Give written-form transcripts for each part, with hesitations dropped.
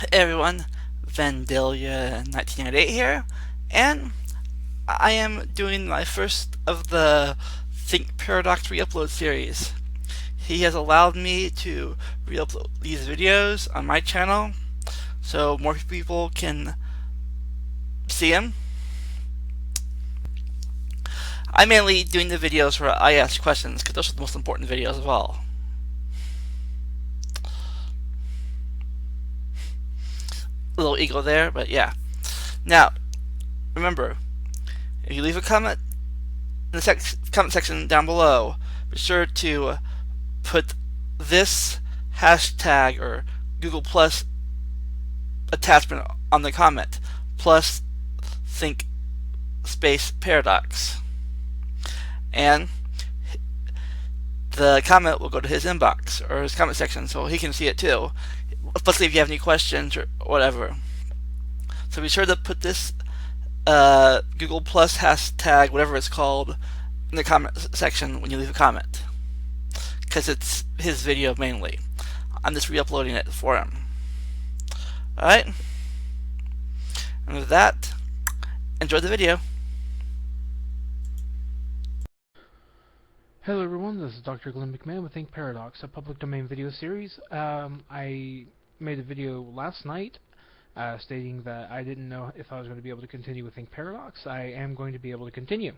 Hey everyone, Vandalia 1998 here, and I am doing my first of the Think Paradox ReUpload series. He has allowed me to re-upload these videos on my channel so more people can see them. I'm mainly doing the videos where I ask questions because those are the most important videos of all. A little ego there, but yeah. Now, remember, if you leave a comment in the comment section down below, be sure to put this hashtag or Google Plus attachment on the comment, plus think space paradox. And the comment will go to his inbox or his comment section so he can see it too, especially if you have any questions or whatever. So be sure to put this Google Plus hashtag, whatever it's called, in the comment section when you leave a comment, because it's his video mainly. I'm just re-uploading it for him. Alright? And with that, enjoy the video. Hello everyone, this is Dr. Glenn McMahon with Think Paradox, a public domain video series. I made a video last night stating that I didn't know if I was going to be able to continue with Think Paradox. I am going to be able to continue.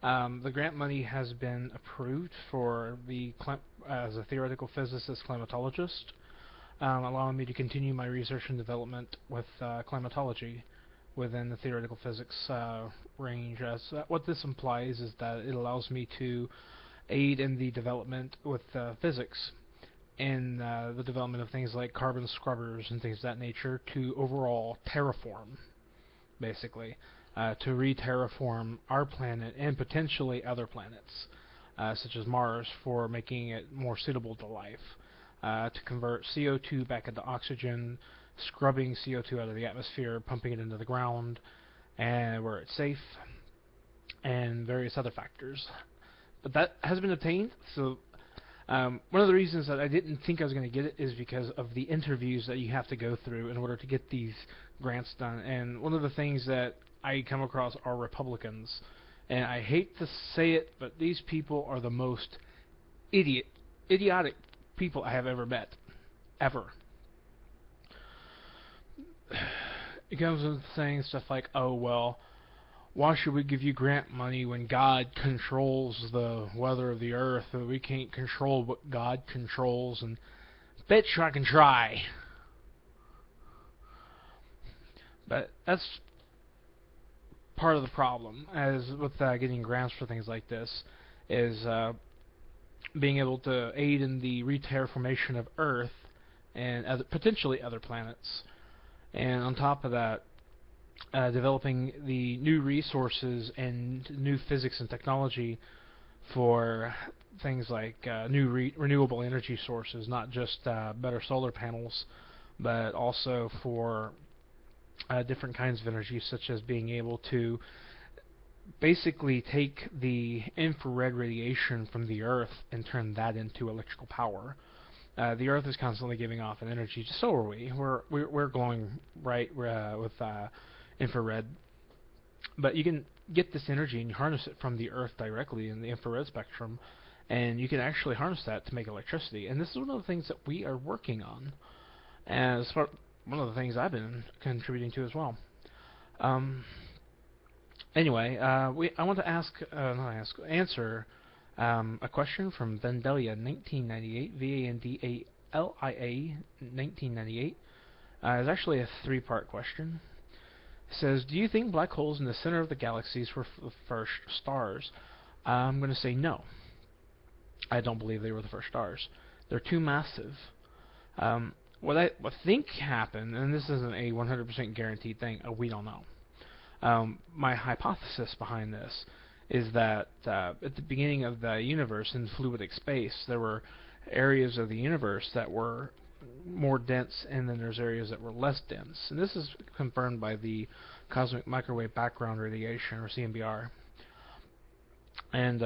The grant money has been approved for the as a theoretical physicist climatologist, allowing me to continue my research and development with climatology within the theoretical physics range. What this implies is that it allows me to aid in the development with physics in the development of things like carbon scrubbers and things of that nature to overall terraform, basically, to re-terraform our planet and potentially other planets, such as Mars, for making it more suitable to life, to convert CO2 back into oxygen, scrubbing CO2 out of the atmosphere, pumping it into the ground, and where it's safe, and various other factors. But that has been obtained, so one of the reasons that I didn't think I was going to get it is because of the interviews that you have to go through in order to get these grants done. And one of the things that I come across are Republicans. And I hate to say it, but these people are the most idiotic people I have ever met. Ever. It comes with saying stuff like, oh, well, why should we give you grant money when God controls the weather of the earth, and we can't control what God controls? And bet you I can try. But that's part of the problem, as with getting grants for things like this, is being able to aid in the re-terraformation of Earth and potentially other planets. And on top of that, developing the new resources and new physics and technology for things like new renewable energy sources, not just better solar panels, but also for different kinds of energy, such as being able to basically take the infrared radiation from the Earth and turn that into electrical power. The Earth is constantly giving off an energy, so are we. We're glowing right with infrared, but you can get this energy and you harness it from the Earth directly in the infrared spectrum, and you can actually harness that to make electricity. And this is one of the things that we are working on, as one of the things I've been contributing to as well. Anyway, I want to answer a question from Vandalia 1998, Vandalia 1998. It's actually a three-part question. It says, do you think black holes in the center of the galaxies were the first stars? I'm going to say no. I don't believe they were the first stars. They're too massive. What I think happened, and this isn't a 100% guaranteed thing, we don't know. My hypothesis behind this is that at the beginning of the universe, in fluidic space, there were areas of the universe that were more dense, and then there's areas that were less dense. And this is confirmed by the cosmic microwave background radiation, or CMBR. And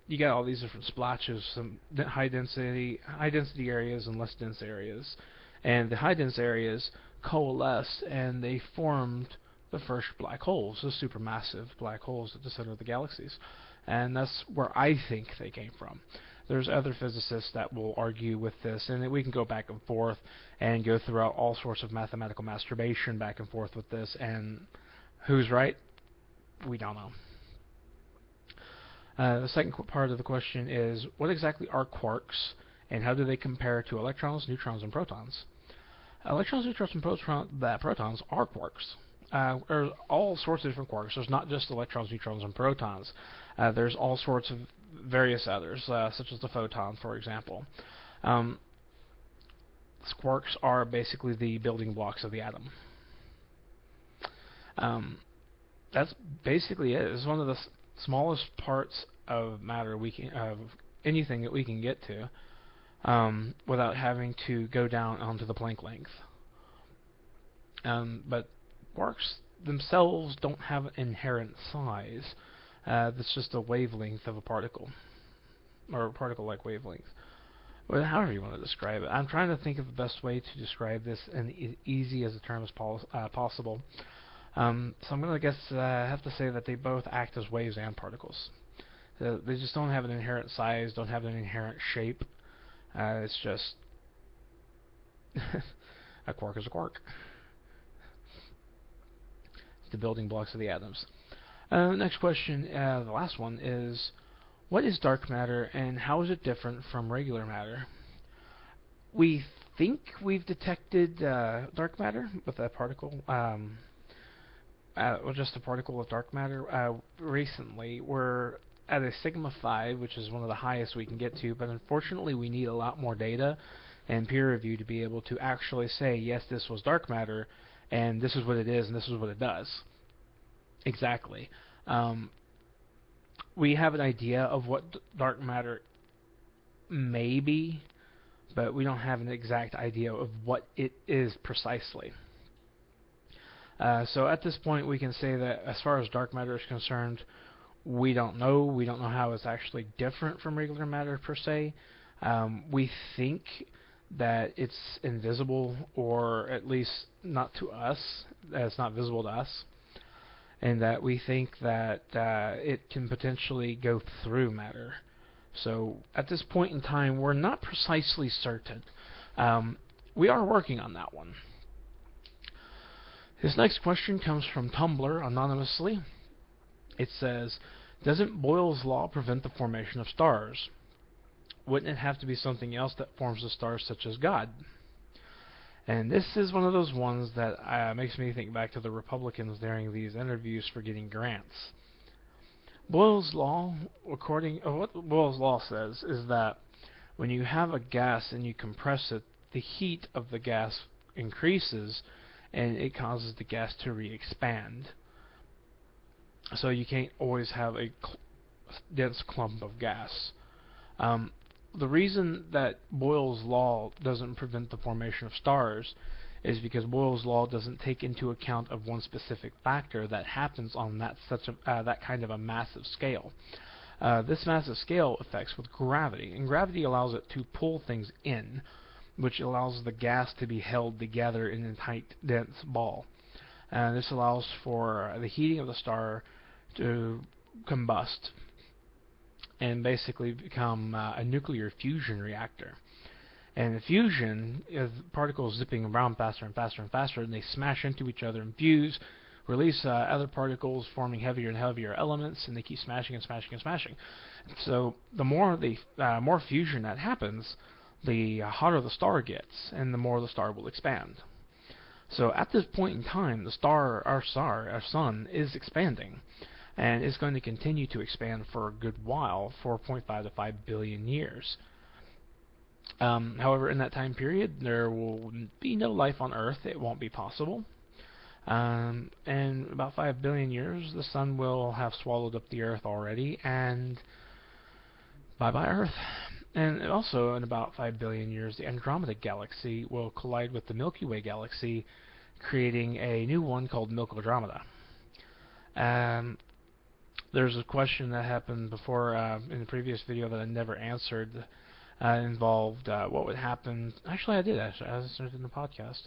you got all these different splotches, some high density areas and less dense areas. And the high dense areas coalesced and they formed the first black holes, the supermassive black holes at the center of the galaxies. And that's where I think they came from. There's other physicists that will argue with this, and we can go back and forth and go throughout all sorts of mathematical masturbation back and forth with this, and who's right? We don't know. The second part of the question is, what exactly are quarks, and how do they compare to electrons, neutrons, and protons? Electrons, neutrons, and protons are quarks. There's all sorts of different quarks. There's not just electrons, neutrons, and protons. There's all sorts of various others, such as the photon, for example. Quarks are basically the building blocks of the atom. That's basically it. It's one of the smallest parts of matter of anything that we can get to, without having to go down onto the Planck length. But quarks themselves don't have an inherent size. That's just a wavelength of a particle, or a particle-like wavelength. Well, however you want to describe it. I'm trying to think of the best way to describe this in as easy as a term as possible. So I'm going to have to say that they both act as waves and particles. They just don't have an inherent size, don't have an inherent shape. It's just a quark is a quark. The building blocks of the atoms. Next question, the last one, is what is dark matter and how is it different from regular matter? We think we've detected dark matter with a particle, just a particle of dark matter. Recently, we're at a sigma 5, which is one of the highest we can get to, but unfortunately we need a lot more data and peer review to be able to actually say, yes, this was dark matter, and this is what it is, and this is what it does. Exactly. We have an idea of what dark matter may be, but we don't have an exact idea of what it is precisely. So at this point we can say that as far as dark matter is concerned, we don't know. We don't know how it's actually different from regular matter per se. We think that it's invisible, or at least not to us, that it's not visible to us, and that we think that it can potentially go through matter. So at this point in time, we're not precisely certain. We are working on that one. This next question comes from Tumblr anonymously. It says, doesn't Boyle's law prevent the formation of stars? Wouldn't it have to be something else that forms the stars, such as God? And this is one of those ones that makes me think back to the Republicans during these interviews for getting grants. Boyle's law, what Boyle's law says is that when you have a gas and you compress it, the heat of the gas increases and it causes the gas to re-expand. So you can't always have a dense clump of gas. The reason that Boyle's law doesn't prevent the formation of stars is because Boyle's law doesn't take into account of one specific factor that happens on that kind of a massive scale. This massive scale affects with gravity, and gravity allows it to pull things in, which allows the gas to be held together in a tight, dense ball. This allows for the heating of the star to combust and basically become a nuclear fusion reactor. And the fusion is particles zipping around faster and faster and faster, and they smash into each other and fuse, release other particles, forming heavier and heavier elements, and they keep smashing and smashing and smashing. So the more fusion that happens, the hotter the star gets, and the more the star will expand. So at this point in time, our sun, is expanding, and it's going to continue to expand for a good while, 4.5 to 5 billion years. However, in that time period, there will be no life on Earth. It won't be possible. And about 5 billion years, the sun will have swallowed up the Earth already, and bye-bye Earth. And also, in about 5 billion years, the Andromeda Galaxy will collide with the Milky Way Galaxy, creating a new one called Milkodromeda. There's a question that happened before in the previous video that I never answered. Involved what would happen. Actually, I did. I answered it in the podcast.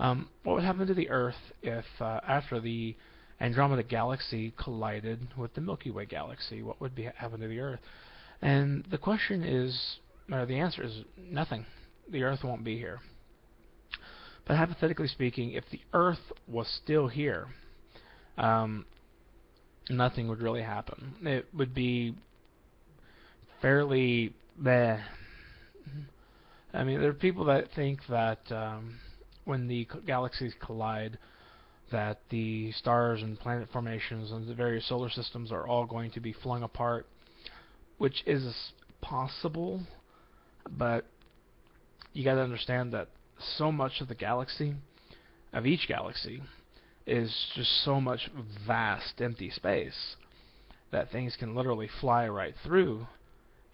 What would happen to the Earth if, after the Andromeda Galaxy collided with the Milky Way Galaxy? What would happen to the Earth? And the question is, or the answer is nothing. The Earth won't be here. But hypothetically speaking, if the Earth was still here, nothing would really happen. It would be fairly bleh. I mean, there are people that think that when the galaxies collide, that the stars and planet formations and the various solar systems are all going to be flung apart, which is possible, but you got to understand that so much of the galaxy, of each galaxy, is just so much vast empty space that things can literally fly right through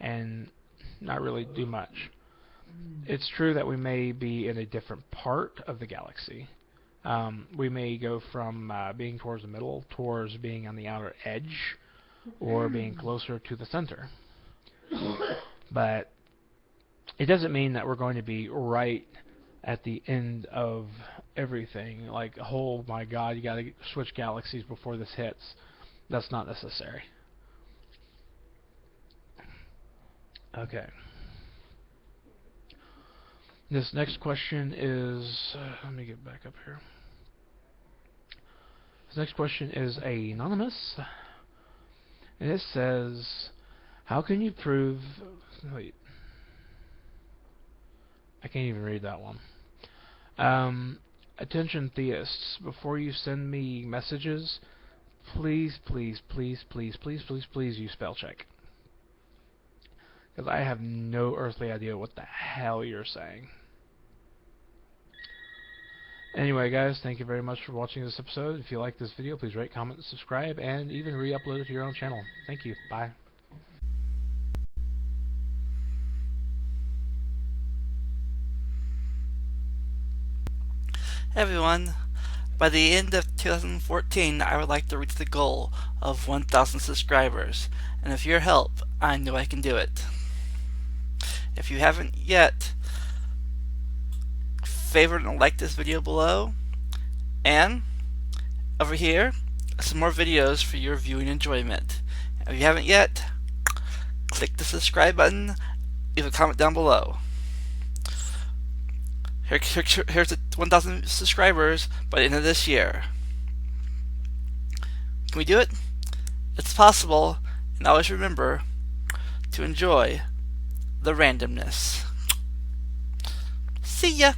and not really do much. It's true that we may be in a different part of the galaxy. We may go from being towards the middle towards being on the outer edge, or being closer to the center. But it doesn't mean that we're going to be right at the end of everything. Like, oh my god, you got to switch galaxies before this hits. That's not necessary. Okay. This next question is... let me get back up here. This next question is anonymous. And it says, how can you prove... Wait. I can't even read that one. Attention theists, before you send me messages, please, please, please, please, please, please, please use spell check. Because I have no earthly idea what the hell you're saying. Anyway, guys, thank you very much for watching this episode. If you like this video, please rate, comment, subscribe, and even re-upload it to your own channel. Thank you. Bye. Hey everyone, by the end of 2014 I would like to reach the goal of 1,000 subscribers, and with your help I know I can do it. If you haven't yet, favorite and like this video below, and over here some more videos for your viewing enjoyment. If you haven't yet, click the subscribe button, leave a comment down below. Here's the 1,000 subscribers by the end of this year. Can we do it? It's possible, and always remember to enjoy the randomness. See ya!